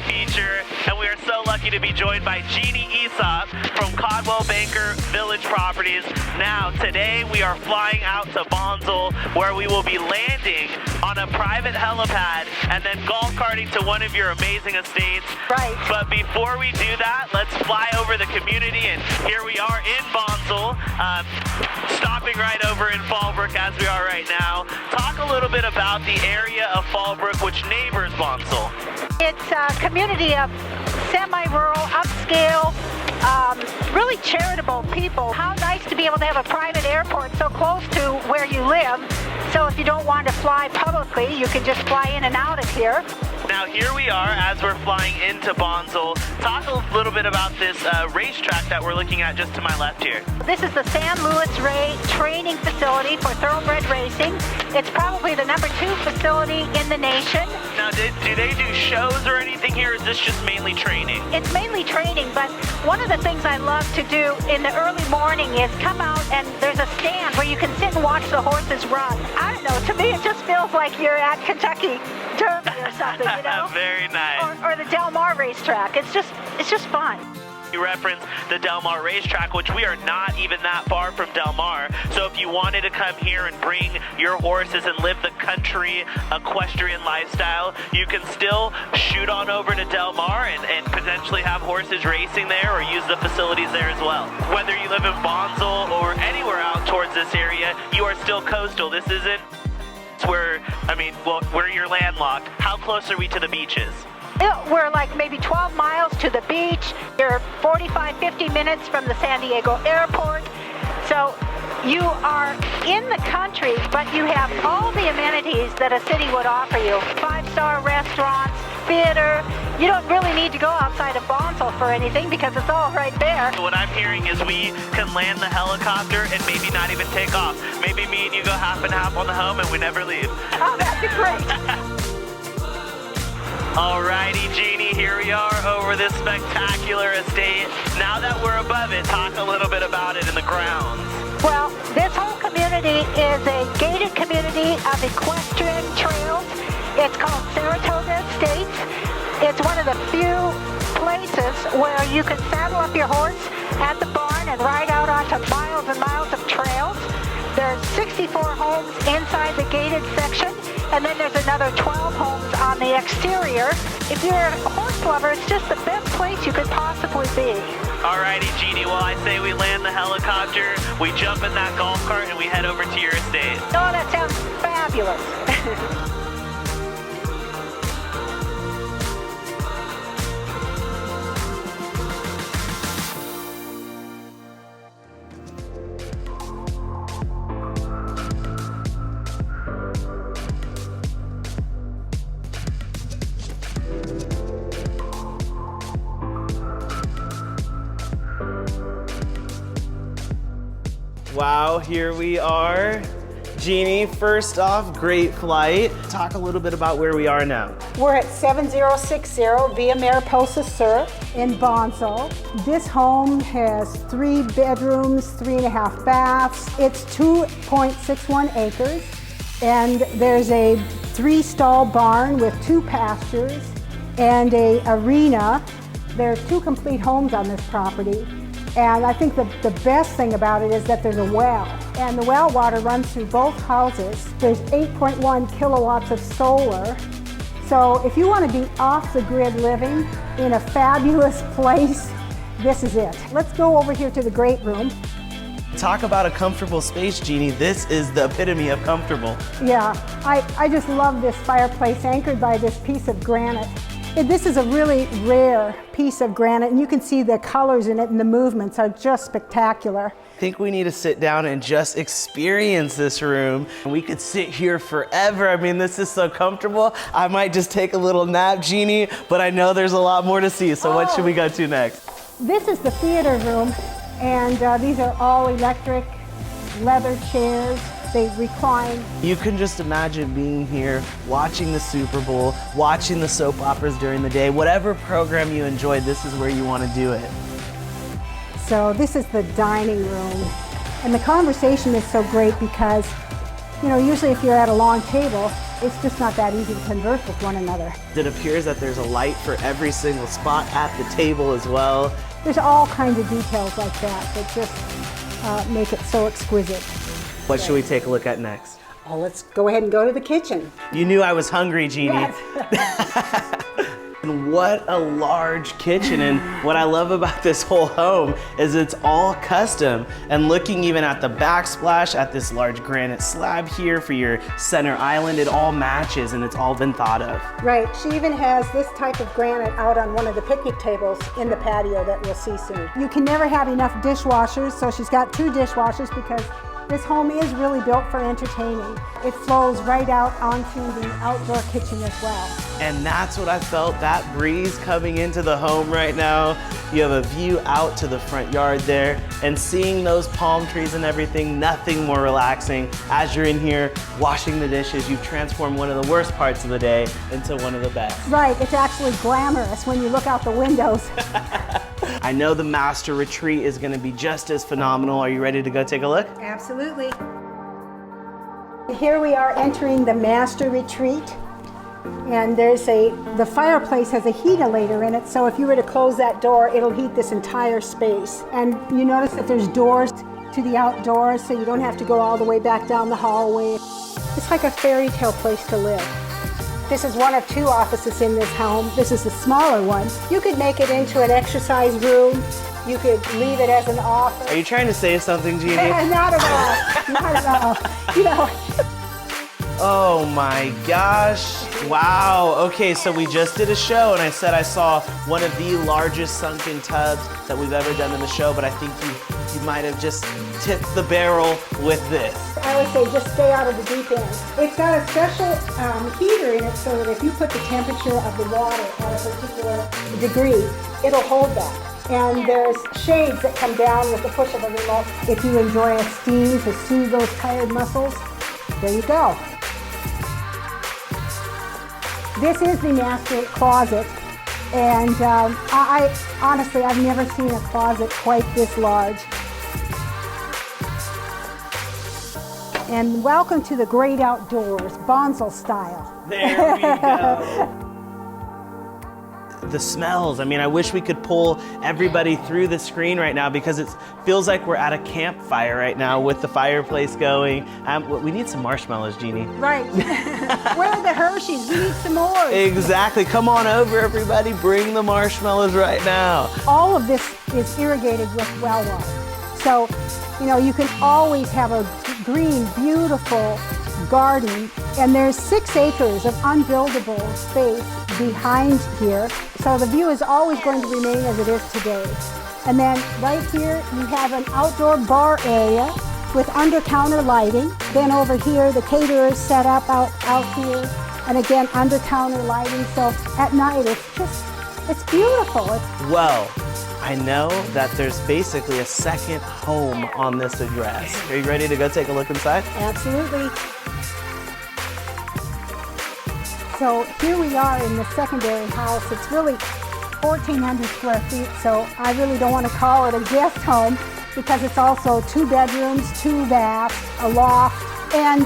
feature, and we are so lucky to be joined by Jeanie Esop from Caldwell Banker Village Properties. Now, today we are flying out to Bonsall, where we will be landing on a private helipad and then golf carting to one of your amazing estates. Right. But before we do that, let's fly over the community, and here we are in Bonsall, stopping right over in Fallbrook as we are right now. Talk a little bit about the area of Fallbrook which neighbors Bonsall. It's a community of semi-rural, upscale, really charitable people. How nice to be able to have a private airport so close to where you live. So if you don't want to fly publicly, you can just fly in and out of here. Now here we are as we're flying into Bonsall. Talk a little bit about this racetrack that we're looking at just to my left here. This is the San Luis Rey training facility for thoroughbred racing. It's probably the #2 facility in the nation. Now do they do shows or anything here, or is this just mainly training? It's mainly training, but one of the things I love to do in the early morning is come out and there's a stand where you can sit and watch the horses run. I don't know, to me it just feels like you're at Kentucky Derby or something, you know? Very nice. Or the Del Mar racetrack. It's just fun. You referenced the Del Mar racetrack, which we are not even that far from Del Mar. So if you wanted to come here and bring your horses and live the country equestrian lifestyle, you can still shoot on over to Del Mar and potentially have horses racing there or use the facilities there as well. Whether you live in Bonsall or anywhere out towards this area, you are still coastal. This isn't where, where you're landlocked. How close are we to the beaches? We're like maybe 12 miles to the beach. You're 45, 50 minutes from the San Diego airport. So you are in the country, but you have all the amenities that a city would offer you. 5-star restaurants, theater. You don't really need to go outside of Bonsall for anything because it's all right there. What I'm hearing is we can land the helicopter and maybe not even take off. Maybe me and you go half and half on the home and we never leave. Oh, that'd be great. Alrighty, Jeanie, here we are over this spectacular estate. Now that we're above it, talk a little bit about it in the grounds. Well, this whole community is a gated community of equestrian trails. It's called Saratoga Estate. It's one of the few places where you can saddle up your horse at the barn and ride out onto miles and miles of trails. There's 64 homes inside the gated section, and then there's another 12 homes on the exterior. If you're a horse lover, it's just the best place you could possibly be. Alrighty, Jeanie, well, I say we land the helicopter, we jump in that golf cart, and we head over to your estate. Oh, that sounds fabulous. Wow, here we are. Jeanie, first off, great flight. Talk a little bit about where we are now. We're at 7060 Via Mariposa Sur in Bonsall. This home has 3 bedrooms, 3.5 baths. It's 2.61 acres, and there's a 3-stall barn with 2 pastures and a arena. There are 2 complete homes on this property. And I think the best thing about it is that there's a well, and the well water runs through both houses. There's 8.1 kilowatts of solar. So if you want to be off the grid living in a fabulous place, this is it. Let's go over here to the great room. Talk about a comfortable space, Jeanie. This is the epitome of comfortable. Yeah, I just love this fireplace anchored by this piece of granite. This is a really rare piece of granite, and you can see the colors in it and the movements are just spectacular. I think we need to sit down and just experience this room. We could sit here forever. I mean, this is so comfortable. I might just take a little nap, Jeanie, but I know there's a lot more to see. So what should we go to next? This is the theater room, and these are all electric leather chairs. They recline. You can just imagine being here, watching the Super Bowl, watching the soap operas during the day. Whatever program you enjoy, this is where you want to do it. So this is the dining room. And the conversation is so great because You know, usually if you're at a long table, it's just not that easy to converse with one another. It appears that there's a light for every single spot at the table as well. There's all kinds of details like that just make it so exquisite. What should we take a look at next? Oh, let's go ahead and go to the kitchen. You knew I was hungry, Jeanie. Yes. And what a large kitchen. And what I love about this whole home is it's all custom. And looking even at the backsplash, at this large granite slab here for your center island, it all matches and it's all been thought of. Right, she even has this type of granite out on one of the picnic tables in the patio that we'll see soon. You can never have enough dishwashers, so she's got 2 dishwashers because this home is really built for entertaining. It flows right out onto the outdoor kitchen as well. And that's what I felt, that breeze coming into the home right now. You have a view out to the front yard there, and seeing those palm trees and everything, nothing more relaxing. As you're in here washing the dishes, you've transformed one of the worst parts of the day into one of the best. Right, it's actually glamorous when you look out the windows. I know the master retreat is gonna be just as phenomenal. Are you ready to go take a look? Absolutely. Here we are entering the master retreat. And the fireplace has a heatilator in it, so if you were to close that door, it'll heat this entire space. And you notice that there's doors to the outdoors, so you don't have to go all the way back down the hallway. It's like a fairy tale place to live. This is one of 2 offices in this home. This is the smaller one. You could make it into an exercise room. You could leave it as an office. Are you trying to say something, Jeanie? Not at all, not at all. You know. Oh my gosh. Wow. Okay, so we just did a show and I said I saw one of the largest sunken tubs that we've ever done in the show, but I think you might have just tipped the barrel with this. I would say just stay out of the deep end. It's got a special heater in it so that if you put the temperature of the water at a particular degree, it'll hold that. And there's shades that come down with the push of a remote. If you enjoy a steam to soothe those tired muscles, there you go. This is the master closet, and I honestly, I've never seen a closet quite this large. And welcome to the great outdoors, Bonsall style. There we go. The smells, I mean, I wish we could pull everybody through the screen right now because it feels like we're at a campfire right now with the fireplace going. We need some marshmallows, Jeanie. Right. Where are the Hershey's? We need some more. Exactly. Come on over, everybody. Bring the marshmallows right now. All of this is irrigated with well water. So, you know, you can always have a green, beautiful garden, and there's 6 acres of unbuildable space behind here. So the view is always going to remain as it is today. And then right here, you have an outdoor bar area with under-counter lighting. Then over here, the caterers set up out here, and again, under-counter lighting. So at night, it's beautiful. Well, I know that there's basically a second home on this address. Are you ready to go take a look inside? Absolutely. So here we are in the secondary house. It's really 1,400 square feet, so I really don't want to call it a guest home because it's also 2 bedrooms, 2 baths, a loft, and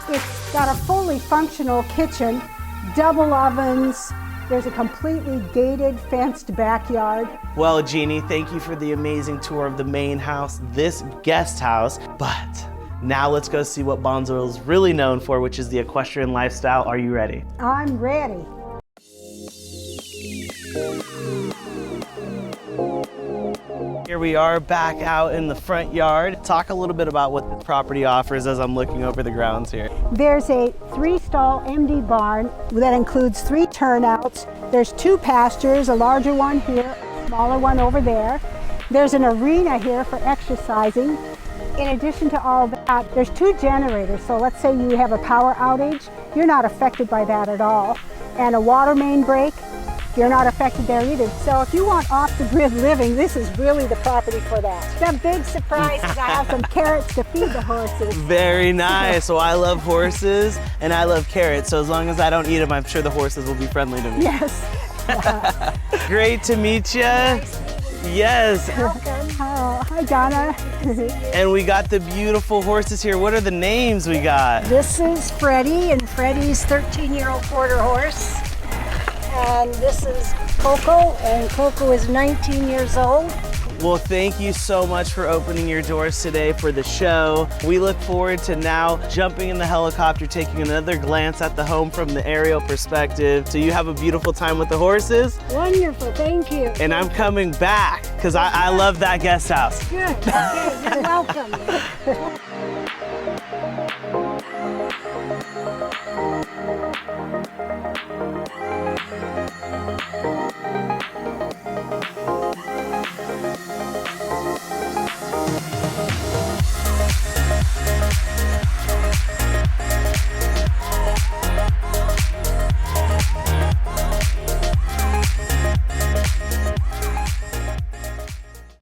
it's got a fully functional kitchen, double ovens. There's a completely gated, fenced backyard. Well, Jeanie, thank you for the amazing tour of the main house, this guest house, but now let's go see what Bonsall is really known for, which is the equestrian lifestyle. Are you ready? I'm ready. Here we are back out in the front yard. Talk a little bit about what the property offers as I'm looking over the grounds here. There's a 3-stall MD barn that includes 3 turnouts. There's 2 pastures, a larger one here, a smaller one over there. There's an arena here for exercising. In addition to all that, there's 2 generators. So let's say you have a power outage, you're not affected by that at all. And a water main break, you're not affected there either. So if you want off-the-grid living, this is really the property for that. The big surprise is I have some carrots to feed the horses. Very nice. Well, I love horses and I love carrots. So as long as I don't eat them, I'm sure the horses will be friendly to me. Yes. Great to meet you. Yes. Welcome. Hi, Donna. And we got the beautiful horses here. What are the names we got? This is Freddie, and Freddie's 13-year-old quarter horse. And this is Coco, and Coco is 19 years old. Well, thank you so much for opening your doors today for the show. We look forward to now jumping in the helicopter, taking another glance at the home from the aerial perspective. So you have a beautiful time with the horses. Wonderful, thank you. And I'm coming back because I love that guest house. Good, okay, you're welcome.